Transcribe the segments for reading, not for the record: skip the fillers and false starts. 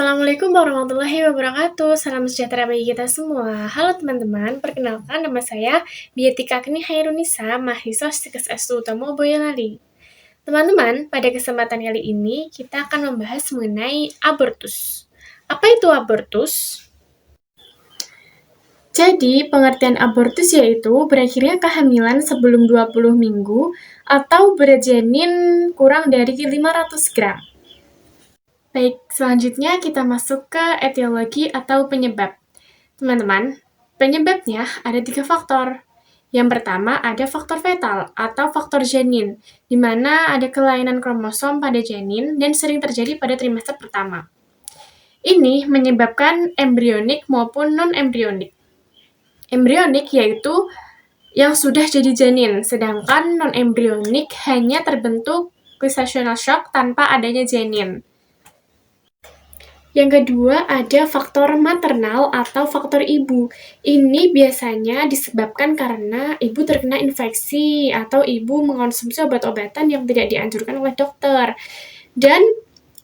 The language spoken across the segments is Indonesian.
Assalamualaikum warahmatullahi wabarakatuh. Salam sejahtera bagi kita semua. Halo teman-teman, perkenalkan nama saya Biatika Keni Hairunisa, mahasiswa Stikes S2 Utama Boyolali. Teman-teman, pada kesempatan kali ini kita akan membahas mengenai abortus. Apa itu abortus? Jadi, pengertian abortus yaitu berakhirnya kehamilan sebelum 20 minggu atau berat janin kurang dari 500 gram. Baik, selanjutnya kita masuk ke etiologi atau penyebab. Teman-teman, penyebabnya ada 3 faktor. Yang pertama ada faktor fetal atau faktor janin, di mana ada kelainan kromosom pada janin dan sering terjadi pada trimester pertama. Ini menyebabkan embrionik maupun non-embrionik. Embrionik yaitu yang sudah jadi janin, sedangkan non-embrionik hanya terbentuk gestational shock tanpa adanya janin. Yang kedua ada faktor maternal atau faktor ibu. Ini biasanya disebabkan karena ibu terkena infeksi atau ibu mengonsumsi obat-obatan yang tidak dianjurkan oleh dokter. Dan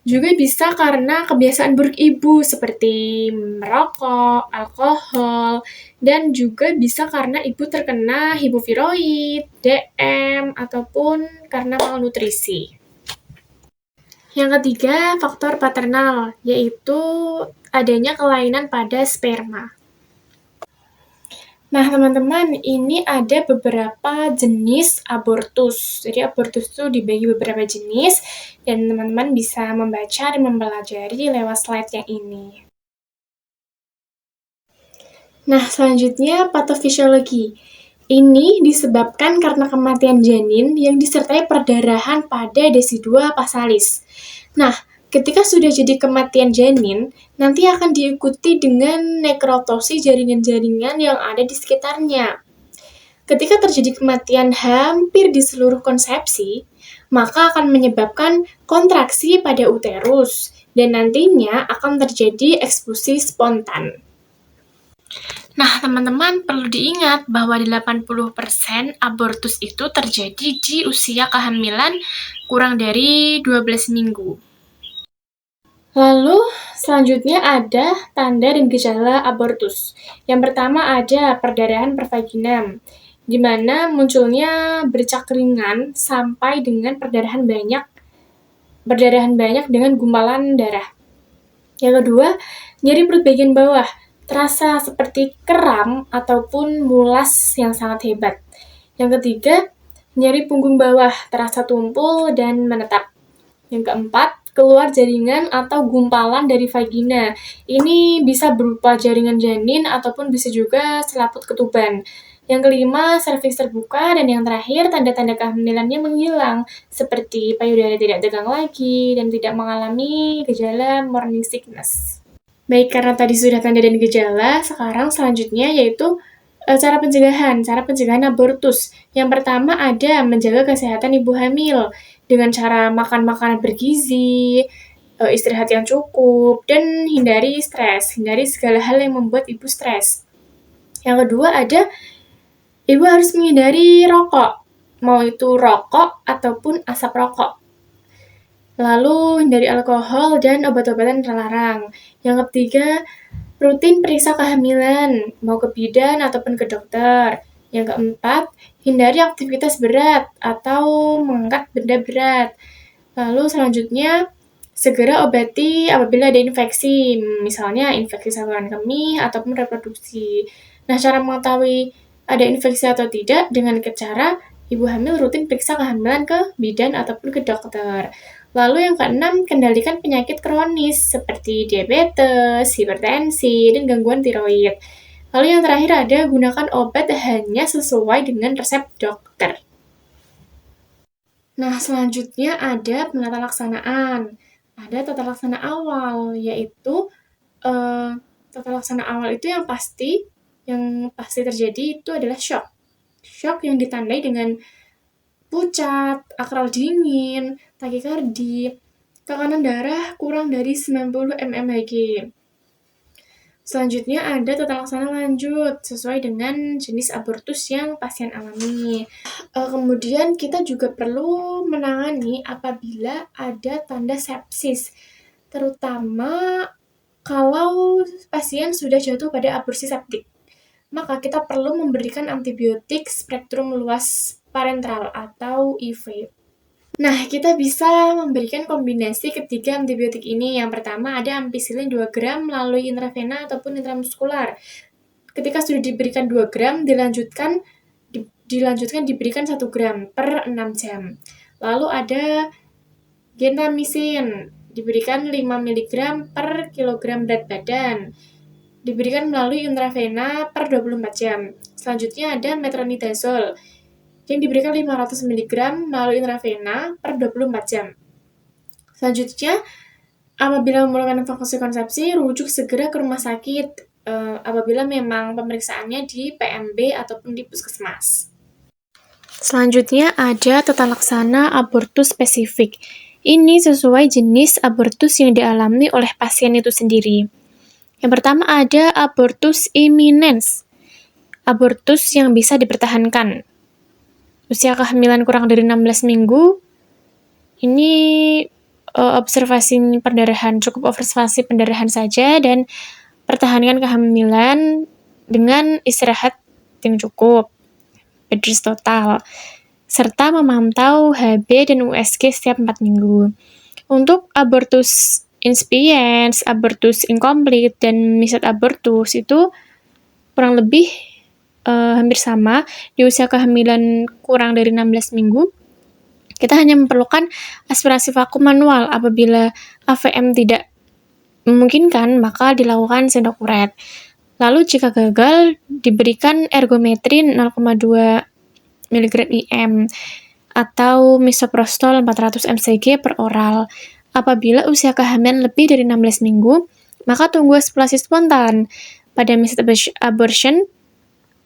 juga bisa karena kebiasaan buruk ibu seperti merokok, alkohol, dan juga bisa karena ibu terkena hipotiroid, DM, ataupun karena malnutrisi. Yang ketiga, faktor paternal, yaitu adanya kelainan pada sperma. Nah, teman-teman, ini ada beberapa jenis abortus. Jadi, abortus itu dibagi beberapa jenis, dan teman-teman bisa membaca dan mempelajari lewat slide yang ini. Nah, selanjutnya patofisiologi. Ini disebabkan karena kematian janin yang disertai perdarahan pada desidua pasalis. Nah, ketika sudah jadi kematian janin, nanti akan diikuti dengan nekrotosi jaringan-jaringan yang ada di sekitarnya. Ketika terjadi kematian hampir di seluruh konsepsi, maka akan menyebabkan kontraksi pada uterus, dan nantinya akan terjadi ekspulsi spontan. Nah, teman-teman perlu diingat bahwa 80% abortus itu terjadi di usia kehamilan kurang dari 12 minggu. Lalu, selanjutnya ada tanda dan gejala abortus. Yang pertama ada perdarahan per vagina, di mana munculnya bercak ringan sampai dengan perdarahan banyak dengan gumpalan darah. Yang kedua, nyeri perut bagian bawah, terasa seperti kram ataupun mulas yang sangat hebat. Yang ketiga, nyeri punggung bawah, terasa tumpul dan menetap. Yang keempat, keluar jaringan atau gumpalan dari vagina. Ini bisa berupa jaringan janin ataupun bisa juga selaput ketuban. Yang kelima, serviks terbuka, dan yang terakhir, tanda-tanda kehamilannya menghilang, seperti payudara tidak tegang lagi dan tidak mengalami gejala morning sickness. Baik, karena tadi sudah tanda dan gejala, sekarang selanjutnya yaitu cara pencegahan abortus. Yang pertama ada menjaga kesehatan ibu hamil dengan cara makan makanan bergizi, istirahat yang cukup, dan hindari stres, hindari segala hal yang membuat ibu stres. Yang kedua ada ibu harus menghindari rokok, mau itu rokok ataupun asap rokok. Lalu hindari alkohol dan obat-obatan terlarang. Yang ketiga, rutin periksa kehamilan, mau ke bidan ataupun ke dokter. Yang keempat, hindari aktivitas berat atau mengangkat benda berat. Lalu selanjutnya, segera obati apabila ada infeksi, misalnya infeksi saluran kemih ataupun reproduksi. Nah, cara mengetahui ada infeksi atau tidak dengan cara ibu hamil rutin periksa kehamilan ke bidan ataupun ke dokter. Lalu yang keenam, kendalikan penyakit kronis seperti diabetes, hipertensi, dan gangguan tiroid. Lalu yang terakhir ada gunakan obat hanya sesuai dengan resep dokter. Nah, selanjutnya ada penata laksanaan. Ada tata laksana awal, yaitu tata laksana awal itu yang pasti terjadi itu adalah shock. Shock yang ditandai dengan pucat, akral dingin, takikardi, tekanan darah kurang dari 90 mmHg. Selanjutnya ada tata laksana lanjut sesuai dengan jenis abortus yang pasien alami. Kemudian kita juga perlu menangani apabila ada tanda sepsis, terutama Kalau pasien sudah jatuh pada aborsi septik, maka kita perlu memberikan antibiotik spektrum luas parenteral atau IV. Nah, kita bisa memberikan kombinasi ketiga antibiotik ini. Yang pertama ada ampicillin 2 gram melalui intravena ataupun intramuskular. Ketika sudah diberikan 2 gram, dilanjutkan diberikan 1 gram per 6 jam. Lalu ada gentamicin, diberikan 5 mg per kilogram berat badan. Diberikan melalui intravena per 24 jam. Selanjutnya ada metronidazole, yang diberikan 500 mg melalui intravena per 24 jam. Selanjutnya, apabila memerlukan evakuasi konsepsi, rujuk segera ke rumah sakit apabila memang pemeriksaannya di PMB ataupun di puskesmas. Selanjutnya ada tata laksana abortus spesifik. Ini sesuai jenis abortus yang dialami oleh pasien itu sendiri. Yang pertama ada abortus imminens. Abortus yang bisa dipertahankan. Usia kehamilan kurang dari 16 minggu. Ini cukup observasi pendarahan saja dan pertahankan kehamilan dengan istirahat yang cukup, bed rest total, serta memantau HB dan USG setiap 4 minggu. Untuk abortus inspiens, abortus incomplete, dan mised abortus itu kurang lebih hampir sama. Di usia kehamilan kurang dari 16 minggu, kita hanya memerlukan aspirasi vakum manual. Apabila AVM tidak memungkinkan, maka dilakukan sendokuret. Lalu jika gagal, diberikan ergometrin 0,2 mg IM atau misoprostol 400 mcg per oral. Apabila usia kehamilan lebih dari 16 minggu, maka tunggu eksplorasi spontan. Pada mised abortion,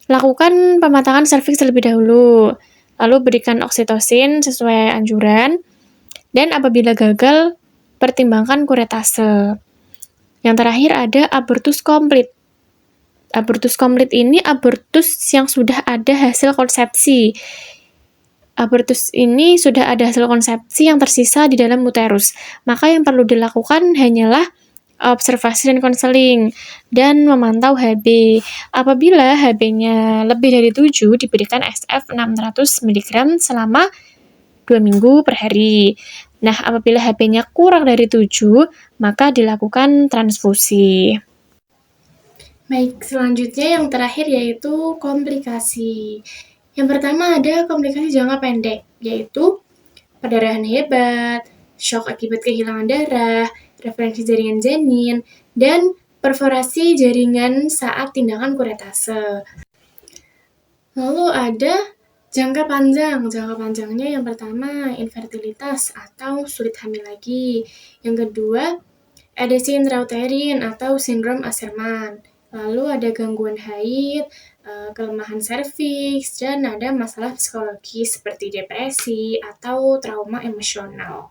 lakukan pematangan serviks terlebih dahulu, lalu berikan oksitosin sesuai anjuran, dan apabila gagal, pertimbangkan kuretase. Yang terakhir ada abortus komplit. Abortus komplit ini abortus yang sudah ada hasil konsepsi. Abortus ini sudah ada hasil konsepsi yang tersisa di dalam uterus. Maka yang perlu dilakukan hanyalah observasi dan konseling dan memantau HB. Apabila HB-nya lebih dari 7, diberikan SF 600 mg selama 2 minggu per hari. Nah, apabila HB-nya kurang dari 7, maka dilakukan transfusi. Baik, selanjutnya yang terakhir yaitu komplikasi. Yang pertama ada komplikasi jangka pendek, yaitu perdarahan hebat, shock akibat kehilangan darah, referensi jaringan janin, dan perforasi jaringan saat tindakan kuretase. Lalu ada jangka panjang. Jangka panjangnya yang pertama infertilitas atau sulit hamil lagi. Yang kedua adesi intrauterin atau sindrom Asherman. Lalu ada gangguan haid, kelemahan serviks, dan ada masalah psikologis seperti depresi atau trauma emosional.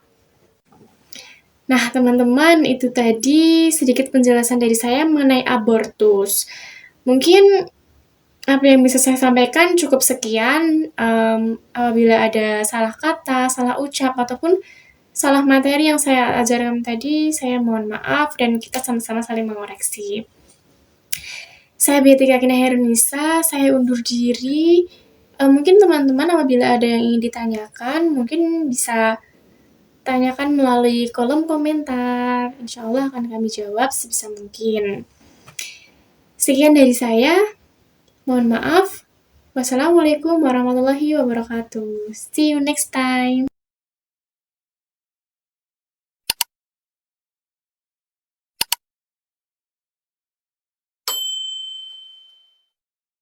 Nah, teman-teman, itu tadi sedikit penjelasan dari saya mengenai abortus. Mungkin apa yang bisa saya sampaikan cukup sekian. Apabila ada salah kata, salah ucap, ataupun salah materi yang saya ajarkan tadi, saya mohon maaf dan kita sama-sama saling mengoreksi. Saya Beatika Kinaherunisa, saya undur diri. Mungkin teman-teman apabila ada yang ingin ditanyakan, mungkin bisa tanyakan melalui kolom komentar. Insya Allah akan kami jawab sebisa mungkin. Sekian dari saya. Mohon maaf. Wassalamualaikum warahmatullahi wabarakatuh. See you next time.